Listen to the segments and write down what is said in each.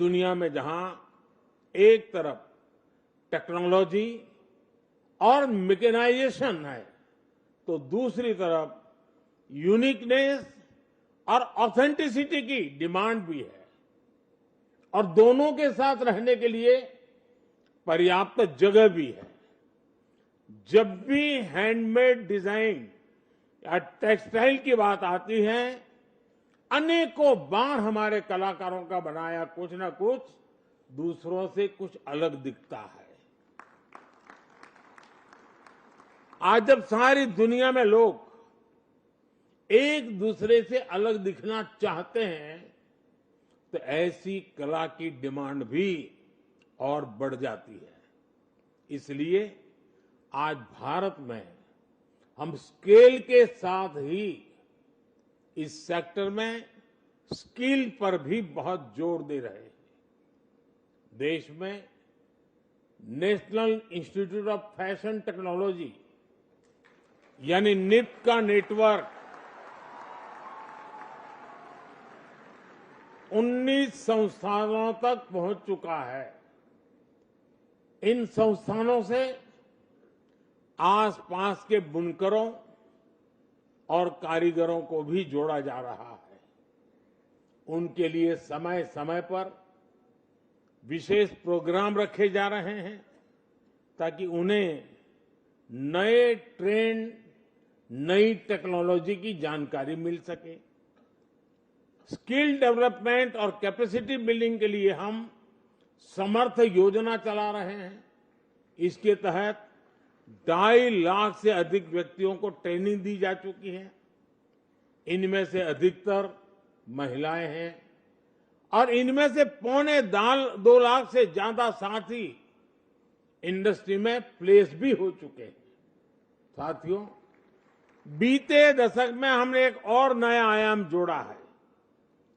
दुनिया में जहां एक तरफ टेक्नोलॉजी और मैकेनाइजेशन है, तो दूसरी तरफ यूनिकनेस और ऑथेंटिसिटी की डिमांड भी है और दोनों के साथ रहने के लिए पर्याप्त जगह भी है। जब भी हैंडमेड डिजाइन या टेक्सटाइल की बात आती है, अनेकों बार हमारे कलाकारों का बनाया कुछ ना कुछ दूसरों से कुछ अलग दिखता है। आज जब सारी दुनिया में लोग एक दूसरे से अलग दिखना चाहते हैं, तो ऐसी कला की डिमांड भी और बढ़ जाती है। इसलिए आज भारत में हम स्केल के साथ ही इस सेक्टर में स्किल पर भी बहुत जोर दे रहे हैं। देश में national institute of fashion technology यानी निफ्ट का नेटवर्क 19 संस्थानों तक पहुंच चुका है। इन संस्थानों से आसपास के बुनकरों और कारीगरों को भी जोड़ा जा रहा है। उनके लिए समय समय पर विशेष प्रोग्राम रखे जा रहे हैं ताकि उन्हें नए ट्रेंड, नई टेक्नोलॉजी की जानकारी मिल सके। स्किल डेवलपमेंट और कैपेसिटी बिल्डिंग के लिए हम समर्थ योजना चला रहे हैं। इसके तहत 2.5 लाख से अधिक व्यक्तियों को ट्रेनिंग दी जा चुकी है। इनमें से अधिकतर महिलाएं हैं और इनमें से 2.25 लाख से ज्यादा साथी इंडस्ट्री में प्लेस भी हो चुके हैं। साथियों, बीते दशक में हमने एक और नया आयाम जोड़ा है।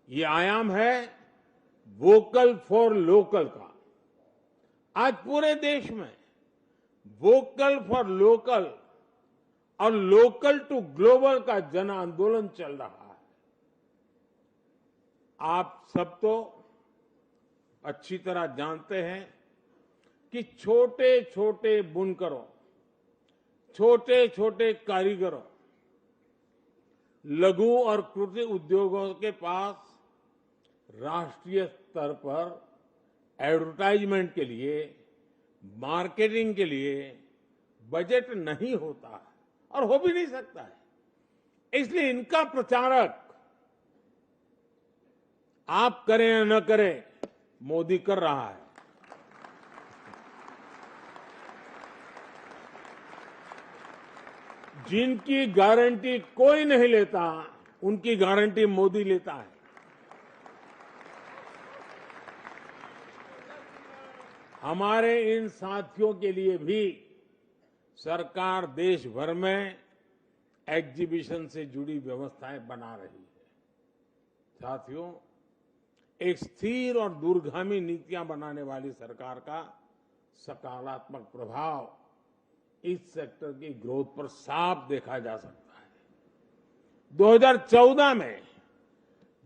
ये आयाम है वोकल फॉर लोकल का। आज पूरे देश में वोकल फॉर लोकल और लोकल टू ग्लोबल का जन आंदोलन चल रहा है। आप सब तो अच्छी तरह जानते हैं कि छोटे छोटे बुनकरों, छोटे छोटे कारीगरों, लघु और कुटीर उद्योगों के पास राष्ट्रीय स्तर पर एडवर्टाइजमेंट के लिए, मार्केटिंग के लिए बजट नहीं होता है और हो भी नहीं सकता है। इसलिए इनका प्रचारक आप करें या न करें, मोदी कर रहा है। जिनकी गारंटी कोई नहीं लेता, उनकी गारंटी मोदी लेता है। हमारे इन साथियों के लिए भी सरकार देश भर में एग्जीबिशन से जुड़ी व्यवस्थाएं बना रही है। साथियों, एक स्थिर और दूरगामी नीतियां बनाने वाली सरकार का सकारात्मक प्रभाव इस सेक्टर की ग्रोथ पर साफ देखा जा सकता है। 2014 में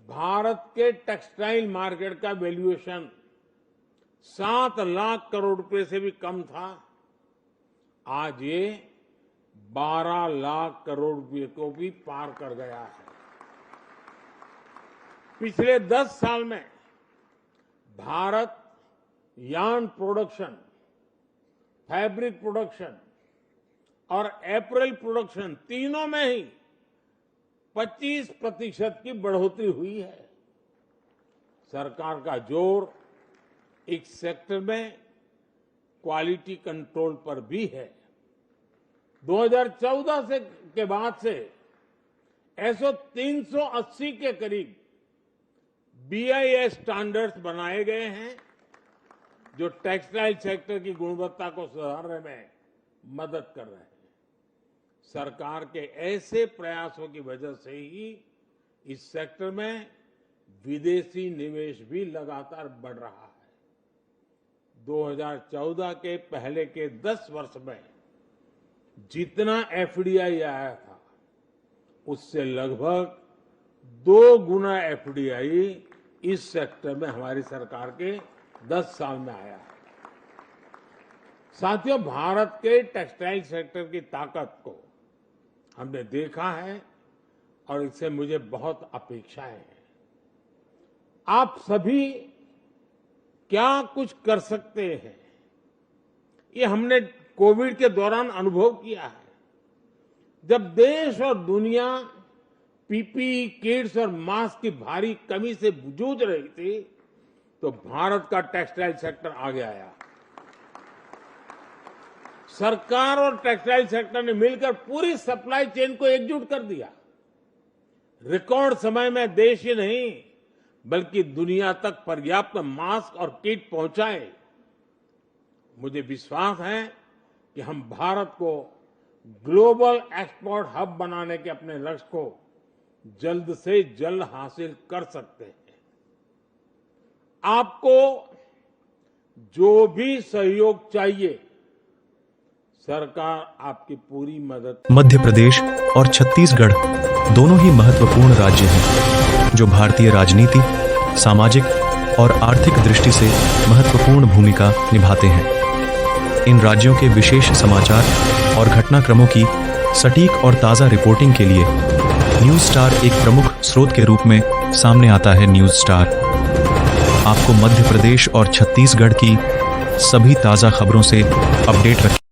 भारत के टेक्सटाइल मार्केट का वैल्यूएशन 7 लाख करोड़ रुपए से भी कम था। आज ये 12 लाख करोड़ रुपए को भी पार कर गया है। पिछले 10 साल में Bharat yarn production, fabric production और एपरल प्रोडक्शन तीनों में ही 25% की बढ़ोतरी हुई है। सरकार का जोर इस सेक्टर में क्वालिटी कंट्रोल पर भी है। 2014 से के बाद से ऐसो 380 के करीब BIS स्टैंडर्ड्स बनाए गए हैं, जो टेक्सटाइल सेक्टर की गुणवत्ता को सुधारने में मदद कर रहे हैं। सरकार के ऐसे प्रयासों की वजह से ही इस सेक्टर में विदेशी निवेश भी लगातार बढ़ रहा है। 2014 के पहले के 10 वर्ष में जितना FDI आया था, उससे लगभग 2 गुना FDI इस सेक्टर में हमारी सरकार के 10 साल में आया है। साथियों, भारत के टेक्सटाइल सेक्टर की ताकत को हमने देखा है और इससे मुझे बहुत अपेक्षाएं हैं। आप सभी क्या कुछ कर सकते हैं, ये हमने कोविड के दौरान अनुभव किया है। जब देश और दुनिया पीपीई किट्स और मास्क की भारी कमी से जूझ रही थी, तो भारत का टेक्सटाइल सेक्टर आगे आया। सरकार और टेक्सटाइल सेक्टर ने मिलकर पूरी सप्लाई चेन को एकजुट कर दिया। रिकॉर्ड समय में देश ही नहीं बल्कि दुनिया तक पर्याप्त मास्क और किट पहुंचाए। मुझे विश्वास है कि हम भारत को ग्लोबल एक्सपोर्ट हब बनाने के अपने लक्ष्य को जल्द से जल्द हासिल कर सकते हैं। आपको जो भी सहयोग चाहिए, सरकार आपकी पूरी मदद। मध्य प्रदेश और छत्तीसगढ़ दोनों ही महत्वपूर्ण राज्य हैं, जो भारतीय राजनीति, सामाजिक और आर्थिक दृष्टि से महत्वपूर्ण भूमिका निभाते हैं। इन राज्यों के विशेष समाचार और घटनाक्रमों की सटीक और ताज़ा रिपोर्टिंग के लिए न्यूज़ स्टार एक प्रमुख स्रोत के रूप में सामने आता है। न्यूज़ स्टार आपको मध्य प्रदेश और छत्तीसगढ़ की सभी ताज़ा खबरों से अपडेट रखें।